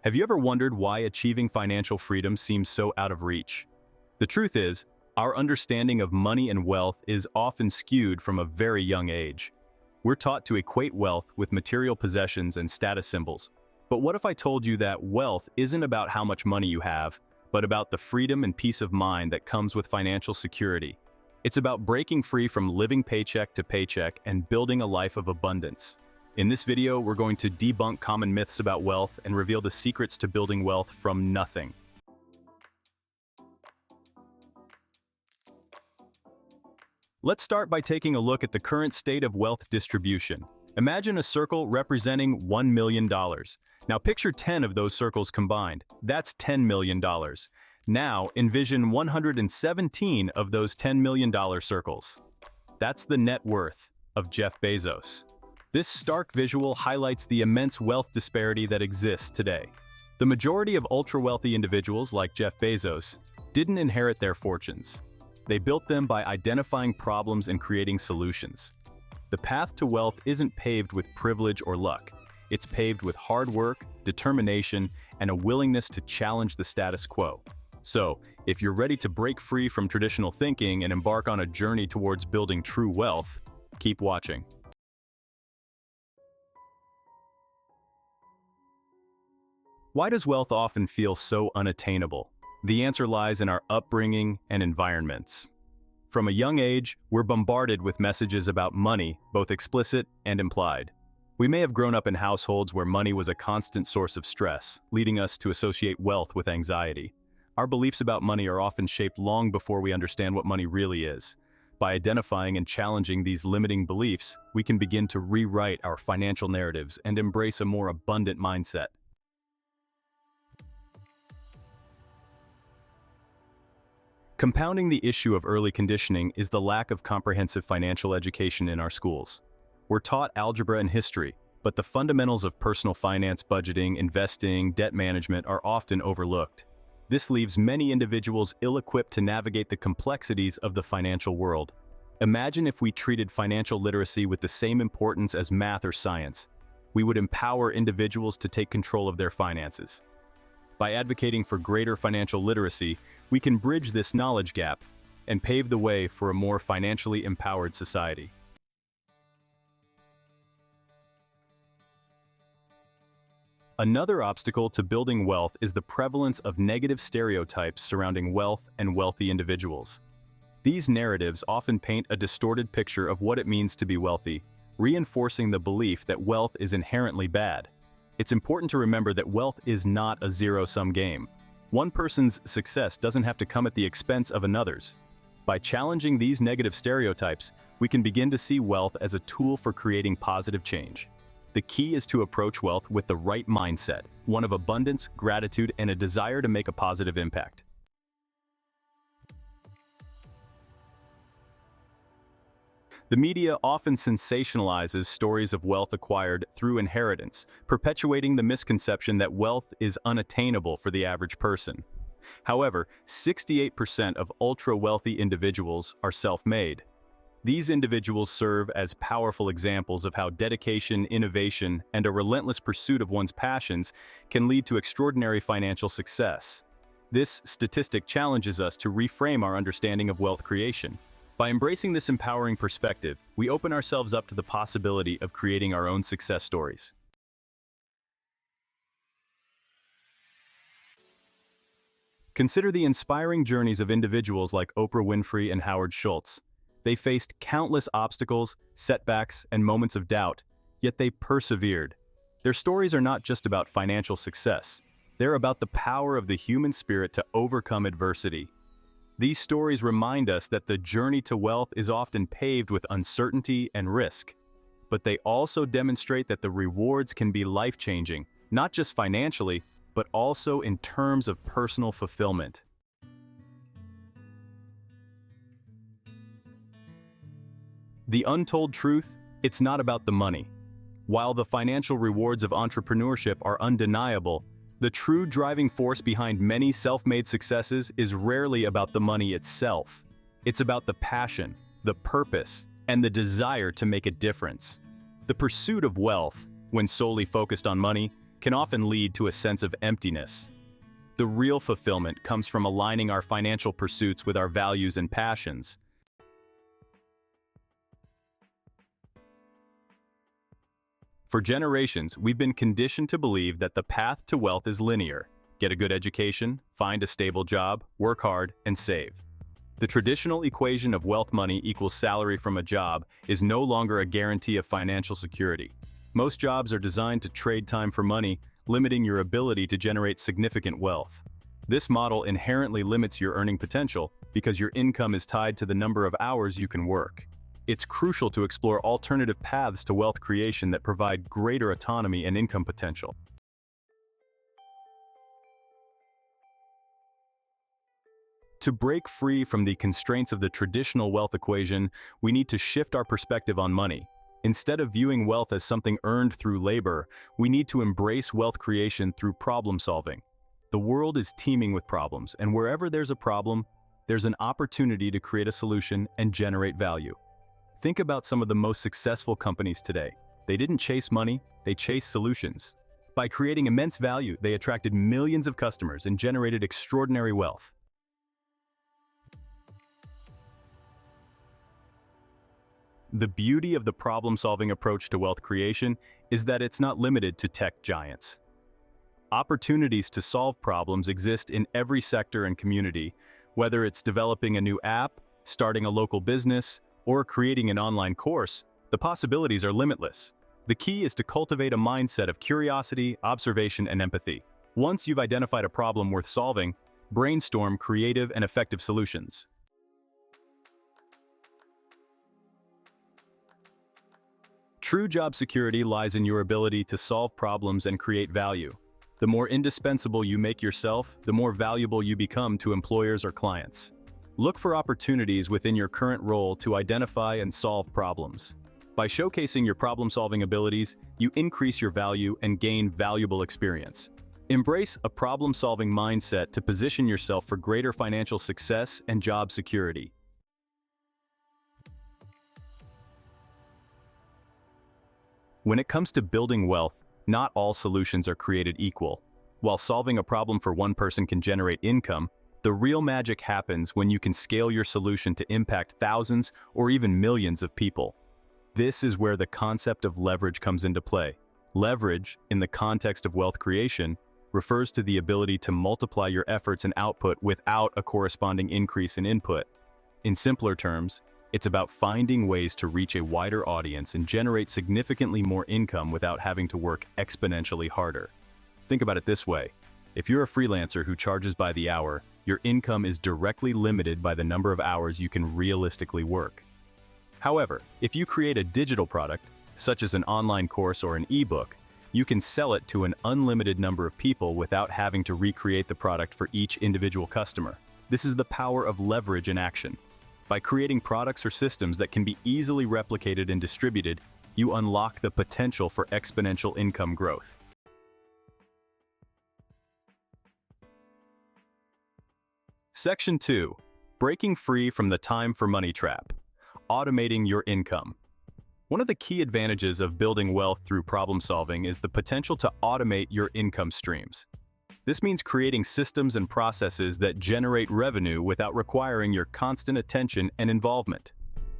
Have you ever wondered why achieving financial freedom seems so out of reach? The truth is, our understanding of money and wealth is often skewed from a very young age. We're taught to equate wealth with material possessions and status symbols. But what if I told you that wealth isn't about how much money you have, but about the freedom and peace of mind that comes with financial security? It's about breaking free from living paycheck to paycheck and building a life of abundance. In this video, we're going to debunk common myths about wealth and reveal the secrets to building wealth from nothing. Let's start by taking a look at the current state of wealth distribution. Imagine a circle representing $1 million. Now picture 10 of those circles combined. That's $10 million. Now envision 117 of those $10 million circles. That's the net worth of Jeff Bezos. This stark visual highlights the immense wealth disparity that exists today. The majority of ultra-wealthy individuals like Jeff Bezos didn't inherit their fortunes. They built them by identifying problems and creating solutions. The path to wealth isn't paved with privilege or luck. It's paved with hard work, determination, and a willingness to challenge the status quo. So, if you're ready to break free from traditional thinking and embark on a journey towards building true wealth, keep watching. Why does wealth often feel so unattainable? The answer lies in our upbringing and environments. From a young age, we're bombarded with messages about money, both explicit and implied. We may have grown up in households where money was a constant source of stress, leading us to associate wealth with anxiety. Our beliefs about money are often shaped long before we understand what money really is. By identifying and challenging these limiting beliefs, we can begin to rewrite our financial narratives and embrace a more abundant mindset. Compounding the issue of early conditioning is the lack of comprehensive financial education in our schools. We're taught algebra and history, but the fundamentals of personal finance, budgeting, investing, debt management are often overlooked. This leaves many individuals ill-equipped to navigate the complexities of the financial world. Imagine if we treated financial literacy with the same importance as math or science. We would empower individuals to take control of their finances. By advocating for greater financial literacy, we can bridge this knowledge gap and pave the way for a more financially empowered society. Another obstacle to building wealth is the prevalence of negative stereotypes surrounding wealth and wealthy individuals. These narratives often paint a distorted picture of what it means to be wealthy, reinforcing the belief that wealth is inherently bad. It's important to remember that wealth is not a zero-sum game. One person's success doesn't have to come at the expense of another's. By challenging these negative stereotypes, we can begin to see wealth as a tool for creating positive change. The key is to approach wealth with the right mindset, one of abundance, gratitude, and a desire to make a positive impact. The media often sensationalizes stories of wealth acquired through inheritance, perpetuating the misconception that wealth is unattainable for the average person. However, 68% of ultra-wealthy individuals are self-made. These individuals serve as powerful examples of how dedication, innovation, and a relentless pursuit of one's passions can lead to extraordinary financial success. This statistic challenges us to reframe our understanding of wealth creation. By embracing this empowering perspective, we open ourselves up to the possibility of creating our own success stories. Consider the inspiring journeys of individuals like Oprah Winfrey and Howard Schultz. They faced countless obstacles, setbacks, and moments of doubt, yet they persevered. Their stories are not just about financial success. They're about the power of the human spirit to overcome adversity. These stories remind us that the journey to wealth is often paved with uncertainty and risk. But they also demonstrate that the rewards can be life-changing, not just financially, but also in terms of personal fulfillment. The untold truth, it's not about the money. While the financial rewards of entrepreneurship are undeniable, the true driving force behind many self-made successes is rarely about the money itself. It's about the passion, the purpose, and the desire to make a difference. The pursuit of wealth, when solely focused on money, can often lead to a sense of emptiness. The real fulfillment comes from aligning our financial pursuits with our values and passions. For generations, we've been conditioned to believe that the path to wealth is linear. Get a good education, find a stable job, work hard, and save. The traditional equation of wealth money equals salary from a job is no longer a guarantee of financial security. Most jobs are designed to trade time for money, limiting your ability to generate significant wealth. This model inherently limits your earning potential because your income is tied to the number of hours you can work. It's crucial to explore alternative paths to wealth creation that provide greater autonomy and income potential. To break free from the constraints of the traditional wealth equation, we need to shift our perspective on money. Instead of viewing wealth as something earned through labor, we need to embrace wealth creation through problem solving. The world is teeming with problems, and wherever there's a problem, there's an opportunity to create a solution and generate value. Think about some of the most successful companies today. They didn't chase money, they chased solutions. By creating immense value, they attracted millions of customers and generated extraordinary wealth. The beauty of the problem-solving approach to wealth creation is that it's not limited to tech giants. Opportunities to solve problems exist in every sector and community, whether it's developing a new app, starting a local business, or creating an online course. The possibilities are limitless. The key is to cultivate a mindset of curiosity, observation, and empathy. Once you've identified a problem worth solving, brainstorm creative and effective solutions. True job security lies in your ability to solve problems and create value. The more indispensable you make yourself, the more valuable you become to employers or clients. Look for opportunities within your current role to identify and solve problems. By showcasing your problem-solving abilities, you increase your value and gain valuable experience. Embrace a problem-solving mindset to position yourself for greater financial success and job security. When it comes to building wealth, not all solutions are created equal. While solving a problem for one person can generate income, the real magic happens when you can scale your solution to impact thousands or even millions of people. This is where the concept of leverage comes into play. Leverage, in the context of wealth creation, refers to the ability to multiply your efforts and output without a corresponding increase in input. In simpler terms, it's about finding ways to reach a wider audience and generate significantly more income without having to work exponentially harder. Think about it this way. If you're a freelancer who charges by the hour, your income is directly limited by the number of hours you can realistically work. However, if you create a digital product, such as an online course or an ebook, you can sell it to an unlimited number of people without having to recreate the product for each individual customer. This is the power of leverage in action. By creating products or systems that can be easily replicated and distributed, you unlock the potential for exponential income growth. Section 2. Breaking free from the time for money trap. Automating your income. One of the key advantages of building wealth through problem solving is the potential to automate your income streams. This means creating systems and processes that generate revenue without requiring your constant attention and involvement.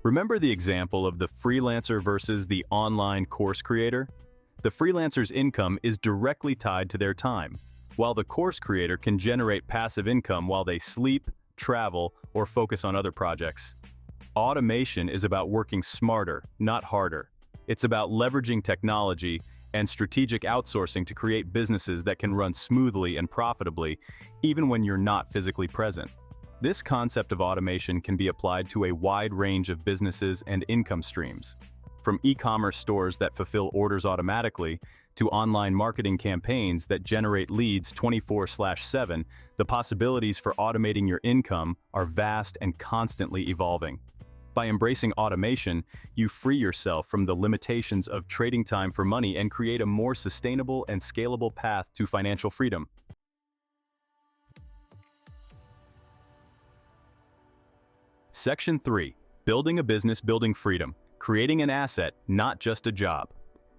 Remember the example of the freelancer versus the online course creator? The freelancer's income is directly tied to their time, while the course creator can generate passive income while they sleep, travel, or focus on other projects. Automation is about working smarter, not harder. It's about leveraging technology and strategic outsourcing to create businesses that can run smoothly and profitably, even when you're not physically present. This concept of automation can be applied to a wide range of businesses and income streams. From e-commerce stores that fulfill orders automatically to online marketing campaigns that generate leads 24/7, the possibilities for automating your income are vast and constantly evolving. By embracing automation, you free yourself from the limitations of trading time for money and create a more sustainable and scalable path to financial freedom. Section 3. Building a business, building freedom. Creating an asset, not just a job.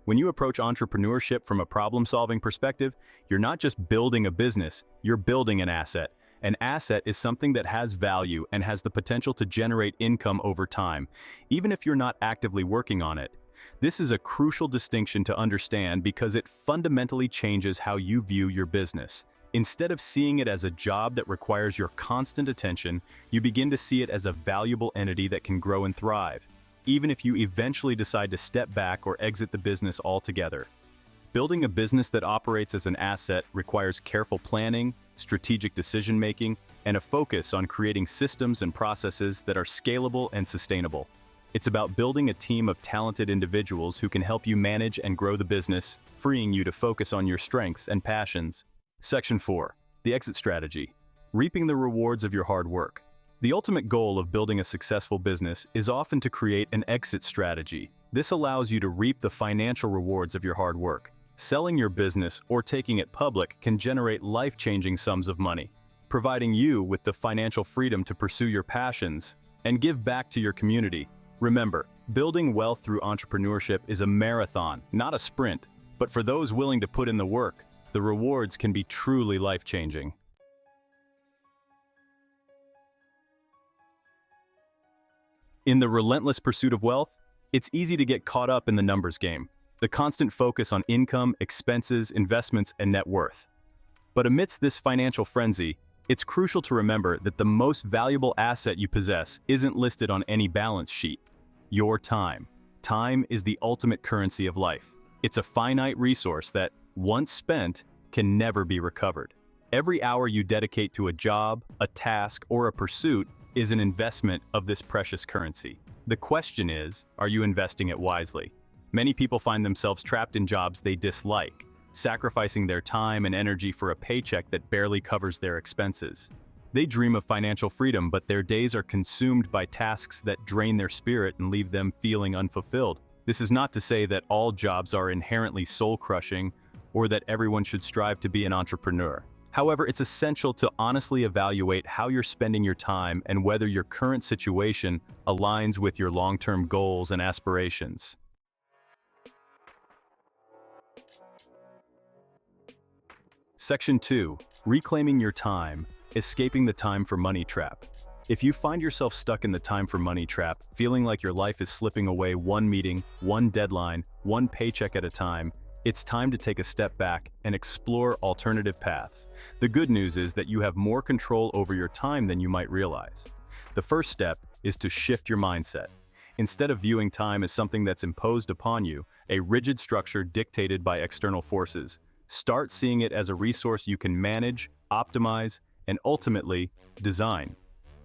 When you approach entrepreneurship from a problem-solving perspective, you're not just building a business, you're building an asset. An asset is something that has value and has the potential to generate income over time, even if you're not actively working on it. This is a crucial distinction to understand because it fundamentally changes how you view your business. Instead of seeing it as a job that requires your constant attention, you begin to see it as a valuable entity that can grow and thrive, even if you eventually decide to step back or exit the business altogether. Building a business that operates as an asset requires careful planning, strategic decision-making, and a focus on creating systems and processes that are scalable and sustainable. It's about building a team of talented individuals who can help you manage and grow the business, freeing you to focus on your strengths and passions. Section 4. The exit strategy. Reaping the rewards of your hard work. The ultimate goal of building a successful business is often to create an exit strategy. This allows you to reap the financial rewards of your hard work. Selling your business or taking it public can generate life-changing sums of money, providing you with the financial freedom to pursue your passions and give back to your community. Remember, building wealth through entrepreneurship is a marathon, not a sprint, but for those willing to put in the work, the rewards can be truly life-changing. In the relentless pursuit of wealth, it's easy to get caught up in the numbers game, the constant focus on income, expenses, investments, and net worth. But amidst this financial frenzy, it's crucial to remember that the most valuable asset you possess isn't listed on any balance sheet: your time. Time is the ultimate currency of life. It's a finite resource that, once spent, can never be recovered. Every hour you dedicate to a job, a task, or a pursuit is an investment of this precious currency. The question is, are you investing it wisely? Many people find themselves trapped in jobs they dislike, sacrificing their time and energy for a paycheck that barely covers their expenses. They dream of financial freedom, but their days are consumed by tasks that drain their spirit and leave them feeling unfulfilled. This is not to say that all jobs are inherently soul-crushing or that everyone should strive to be an entrepreneur. However, it's essential to honestly evaluate how you're spending your time and whether your current situation aligns with your long-term goals and aspirations. Section 2. Reclaiming your time. Escaping the time for money trap. If you find yourself stuck in the time for money trap, feeling like your life is slipping away one meeting, one deadline, one paycheck at a time, it's time to take a step back and explore alternative paths. The good news is that you have more control over your time than you might realize. The first step is to shift your mindset. Instead of viewing time as something that's imposed upon you, a rigid structure dictated by external forces, start seeing it as a resource you can manage, optimize, and ultimately, design.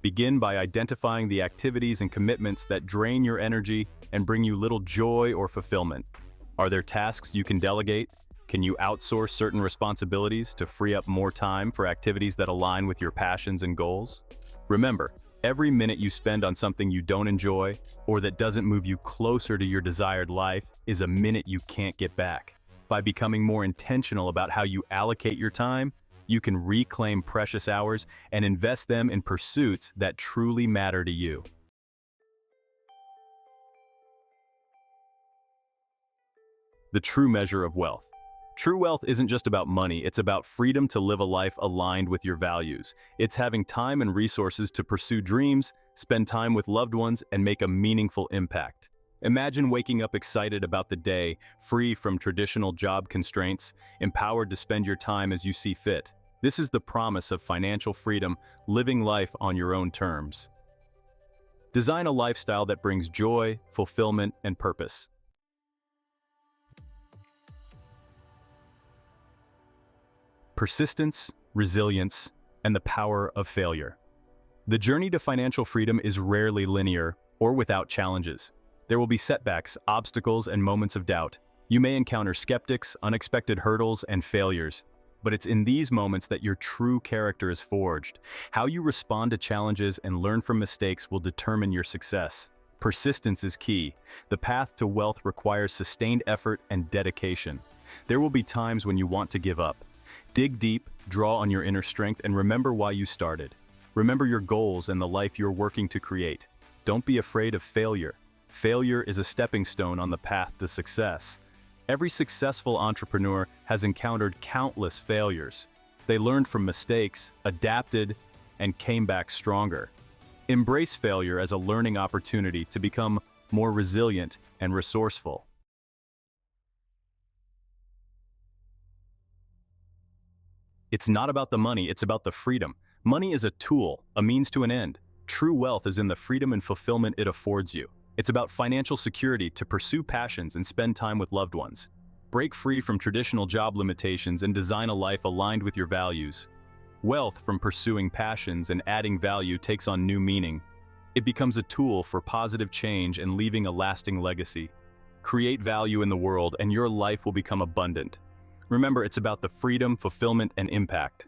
Begin by identifying the activities and commitments that drain your energy and bring you little joy or fulfillment. Are there tasks you can delegate? Can you outsource certain responsibilities to free up more time for activities that align with your passions and goals? Remember, every minute you spend on something you don't enjoy or that doesn't move you closer to your desired life is a minute you can't get back. By becoming more intentional about how you allocate your time, you can reclaim precious hours and invest them in pursuits that truly matter to you. The true measure of wealth. True wealth isn't just about money, it's about freedom to live a life aligned with your values. It's having time and resources to pursue dreams, spend time with loved ones, and make a meaningful impact. Imagine waking up excited about the day, free from traditional job constraints, empowered to spend your time as you see fit. This is the promise of financial freedom, living life on your own terms. Design a lifestyle that brings joy, fulfillment, and purpose. Persistence, resilience, and the power of failure. The journey to financial freedom is rarely linear or without challenges. There will be setbacks, obstacles, and moments of doubt. You may encounter skeptics, unexpected hurdles, and failures. But it's in these moments that your true character is forged. How you respond to challenges and learn from mistakes will determine your success. Persistence is key. The path to wealth requires sustained effort and dedication. There will be times when you want to give up. Dig deep, draw on your inner strength, and remember why you started. Remember your goals and the life you're working to create. Don't be afraid of failure. Failure is a stepping stone on the path to success. Every successful entrepreneur has encountered countless failures. They learned from mistakes, adapted, and came back stronger. Embrace failure as a learning opportunity to become more resilient and resourceful. It's not about the money, it's about the freedom. Money is a tool, a means to an end. True wealth is in the freedom and fulfillment it affords you. It's about financial security to pursue passions and spend time with loved ones. Break free from traditional job limitations and design a life aligned with your values. Wealth from pursuing passions and adding value takes on new meaning. It becomes a tool for positive change and leaving a lasting legacy. Create value in the world and your life will become abundant. Remember, it's about the freedom, fulfillment, and impact.